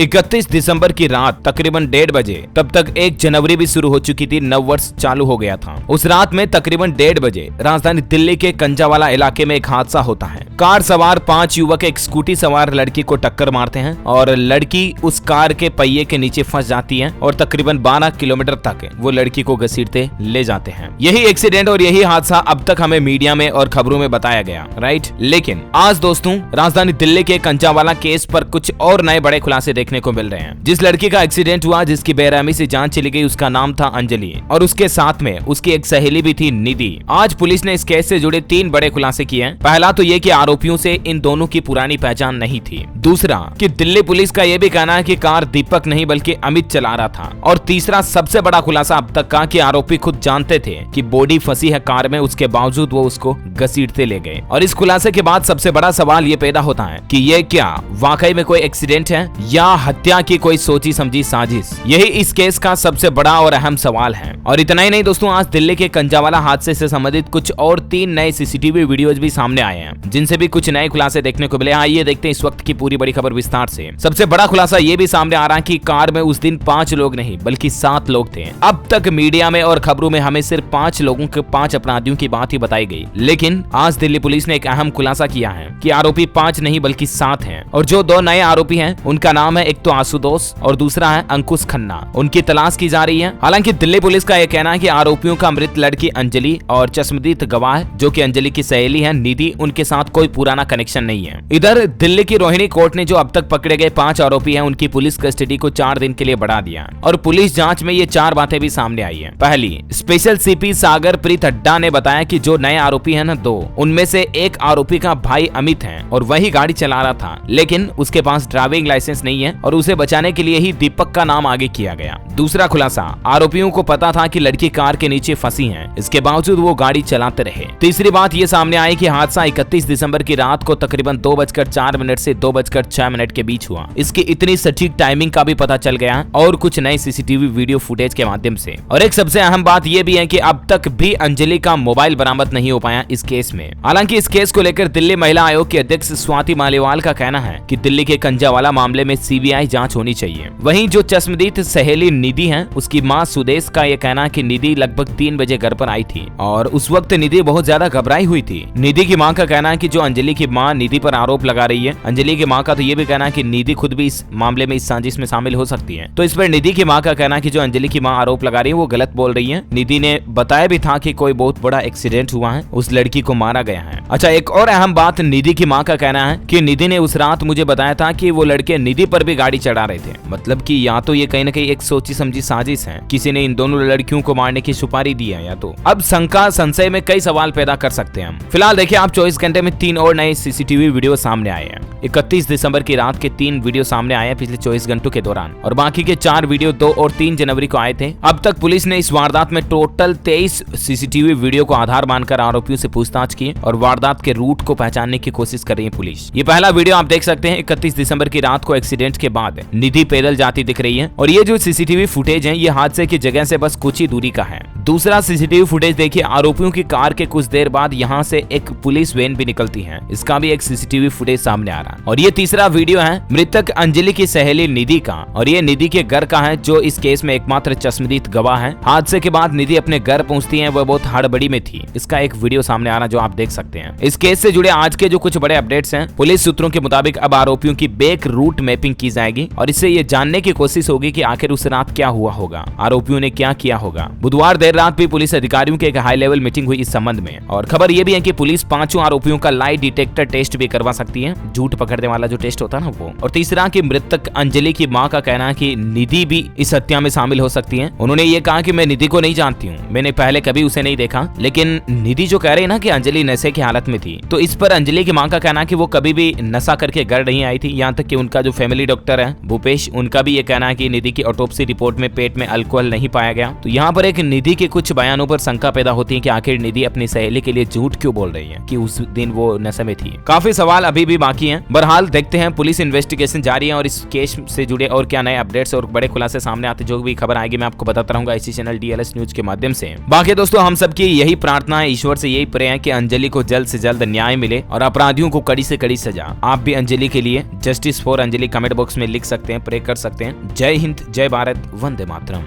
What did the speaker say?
31 दिसंबर की रात तकरीबन 1:30 बजे, तब तक 1 जनवरी भी शुरू हो चुकी थी, नव वर्ष चालू हो गया था। उस रात में तकरीबन 1:30 बजे राजधानी दिल्ली के कंजावाला इलाके में एक हादसा होता है। कार सवार 5 युवक एक स्कूटी सवार लड़की को टक्कर मारते हैं और लड़की उस कार के पहिए के नीचे फंस जाती है और तकरीबन 12 किलोमीटर तक वो लड़की को घसीटते ले जाते हैं। यही एक्सीडेंट और यही हादसा अब तक हमें मीडिया में और खबरों में बताया गया, राइट। लेकिन आज दोस्तों राजधानी दिल्ली के कंजावाला केस पर कुछ और नए बड़े खुलासे देखने को मिल रहे हैं। जिस लड़की का एक्सीडेंट हुआ, जिसकी बेरहमी से जान चली गई, उसका नाम था अंजलि और उसके साथ में उसकी एक सहेली भी थी, निधि। आज पुलिस ने इस केस से जुड़े 3 बड़े खुलासे किए हैं। पहला तो ये कि आरोपियों से इन दोनों की पुरानी पहचान नहीं थी। दूसरा कि दिल्ली पुलिस का यह भी कहना है कि कार दीपक नहीं बल्कि अमित चला रहा था। और तीसरा सबसे बड़ा खुलासा अब तक का कि आरोपी खुद जानते थे कि बॉडी फंसी है कार में, उसके बावजूद वो उसको घसीटते ले गए। और इस खुलासे के बाद सबसे बड़ा सवाल ये पैदा होता है कि ये क्या वाकई में कोई एक्सीडेंट है या हत्या की कोई सोची समझी साजिश। यही इस केस का सबसे बड़ा और अहम सवाल है। और इतना ही नहीं दोस्तों, आज दिल्ली के कंजावाला हादसे से संबंधित कुछ और 3 नए सीसीटीवी वीडियोज भी सामने आए हैं, जिनसे भी कुछ नए खुलासे देखने को मिले। आइए देखते हैं इस वक्त की पूरी बड़ी खबर विस्तार से। सबसे बड़ा खुलासा ये भी सामने आ रहा है कि कार में उस दिन 5 लोग नहीं बल्कि 7 लोग थे। अब तक मीडिया में और खबरों में हमें सिर्फ 5 लोगों के 5 अपराधियों की बात ही बताई गई, लेकिन आज दिल्ली पुलिस ने एक अहम खुलासा किया है कि आरोपी 5 नहीं बल्कि 7 हैं। और जो 2 नए आरोपी हैं उनका नाम है, एक तो आशुतोष और दूसरा है अंकुश खन्ना। उनकी तलाश की जा रही है। हालांकि दिल्ली पुलिस का यह कहना है कि आरोपियों का मृत लड़की अंजलि और चश्मदीद गवाह जो कि अंजलि की सहेली है निधि, उनके साथ कोई पुराना कनेक्शन नहीं है। इधर दिल्ली की रोहिणी कोर्ट ने जो अब तक पकड़े गए 5 आरोपी हैं उनकी पुलिस कस्टडी को 4 दिन के लिए बढ़ा दिया और पुलिस जांच में ये 4 बातें भी सामने आई है। पहली, स्पेशल सीपी सागर प्रीत हड्डा ने बताया कि जो नए आरोपी हैं ना 2, उनमें से एक आरोपी का भाई अमित है और वही गाड़ी चला रहा था, लेकिन उसके पास ड्राइविंग लाइसेंस नहीं है और उसे बचाने के लिए ही दीपक का नाम आगे किया गया। दूसरा खुलासा, आरोपियों को पता था कि लड़की कार के नीचे फंसी है, इसके बावजूद वो गाड़ी चलाते रहे। तीसरी बात ये सामने आई कि हादसा 31 दिसंबर की रात को तकरीबन 2:04 से 2:06 के बीच हुआ। इसकी इतनी सटीक टाइमिंग का भी पता चल गया और कुछ नए सीसीटीवी वीडियो फुटेज के माध्यम से। और एक सबसे अहम बात यह भी है कि अब तक भी अंजलि का मोबाइल बरामद नहीं हो पाया इस केस में। हालांकि इस केस को लेकर दिल्ली महिला आयोग की अध्यक्ष स्वाति मालीवाल का कहना है कि दिल्ली के कंजावाला मामले में सीबीआई जांच होनी चाहिए। वहीं जो चश्मदीद सहेली निधि है, उसकी मां सुदेश का यह कहना है कि निधि लगभग 3 बजे घर पर आई थी और उस वक्त निधि बहुत ज्यादा घबराई हुई थी। निधि की मां का कहना है कि जो अंजलि की मां निधि पर आरोप लगा रही है, अंजलि की मां का तो ये भी कहना है कि निधि खुद भी इस मामले में, इस साजिश में शामिल हो सकती है। तो इस पर निधि की मां का कहना है कि जो अंजलि की मां आरोप लगा रही है वो गलत बोल रही है। निधि ने बताया भी था कि कोई बहुत बड़ा एक्सीडेंट हुआ है, उस लड़की को मारा गया है। अच्छा, एक और अहम बात निधि की मां का कहना है कि निधि ने उस रात मुझे बताया था कि वो लड़के निधि पर भी गाड़ी चढ़ा रहे थे। मतलब कि या तो ये कहीं ना कहीं एक सोची समझी साजिश है, किसी ने इन दोनों लड़कियों को मारने की सुपारी दी है, या तो अब शंका संशय में कई सवाल पैदा कर सकते हैं हम। फिलहाल देखिए, आप 24 घंटे में 3 और नए सीसीटीवी वीडियो सामने आए हैं। 31 दिसंबर की रात के 3 वीडियो सामने आए हैं पिछले 24 घंटों के दौरान और बाकी के 4 वीडियो 2 और 3 जनवरी को आए थे। अब तक पुलिस ने इस वारदात में टोटल 23 सीसीटीवी वीडियो को आधार मानकर आरोपियों से पूछताछ की और वारदात के रूट को पहचानने की कोशिश कर रही है पुलिस। ये पहला वीडियो आप देख सकते हैं। 31 दिसंबर की रात को एक्सीडेंट के बाद निधि पैदल जाती दिख रही है और ये जो सीसीटीवी फुटेज है ये हादसे की जगह से बस कुछ ही दूरी का है। दूसरा सीसीटीवी फुटेज देखिए, आरोपियों की कार के कुछ देर बाद यहाँ से एक पुलिस वैन भी निकलती है, इसका भी एक सीसीटीवी फुटेज सामने आ रहा है। और ये तीसरा वीडियो है मृतक अंजलि की सहेली निधि का और ये निधि के घर का है, जो इस केस में एकमात्र चश्मदीद गवाह है। हादसे के बाद निधि अपने घर पहुंचती है, वह बहुत हड़बड़ी में थी। इसका एक वीडियो सामने आ रहा जो आप देख सकते हैं। इस केस से जुड़े आज के जो कुछ बड़े अपडेट्स हैं, पुलिस सूत्रों के मुताबिक अब आरोपियों की बैक रूट मैपिंग की जाएगी और इससे ये जानने की कोशिश होगी कि आखिर उस रात क्या हुआ होगा, आरोपियों ने क्या किया होगा। बुधवार देर रात भी पुलिस अधिकारियों की एक हाई लेवल मीटिंग हुई इस संबंध में और खबर यह भी है कि पुलिस 5 आरोपियों का लाई डिटेक्टर टेस्ट भी करवा सकती है, झूठ पकड़ने वाला जो टेस्ट होता है ना वो। और तीसरा कि मृतक अंजलि की मां का कहना है कि निधि भी इस हत्या में शामिल हो सकती है। उन्होंने ये कहा कि मैं निधि को नहीं जानती हूँ, मैंने पहले कभी उसे नहीं देखा, लेकिन निधि जो कह रही है ना कि अंजलि नशे की हालत में थी, तो इस पर अंजलि की मां का कहना है कि वो कभी भी नशा करके घर नहीं आई थी। यहाँ तक कि उनका जो फैमिली डॉक्टर है भूपेश, उनका भी ये कहना है कि निधि की ऑटोप्सी रिपोर्ट में पेट में अल्कोहल नहीं पाया गया। तो यहाँ पर एक निधि के कुछ बयानों पर शंका पैदा होती है कि आखिर निधि अपनी सहेली के लिए झूठ क्यों बोल रही है कि उस दिन वो नशे में थी। काफी सवाल अभी भी बाकी हैं। बहरहाल देखते हैं, पुलिस इन्वेस्टिगेशन जारी है और इस केस से जुड़े और क्या नए अपडेट्स और बड़े खुलासे सामने आते, जो भी खबर आएगी मैं आपको बताता रहूंगा इसी चैनल DLS न्यूज के माध्यम से। बाकी दोस्तों, हम सबकी यही प्रार्थना है, ईश्वर से यही प्रे है कि अंजलि को जल्द से जल्द न्याय मिले और अपराधियों को कड़ी से कड़ी सजा। आप भी अंजलि के लिए, justice for Anjali, comment box में लिख सकते हैं, प्रे कर सकते हैं। जय हिंद, जय भारत, वंदे मातरम।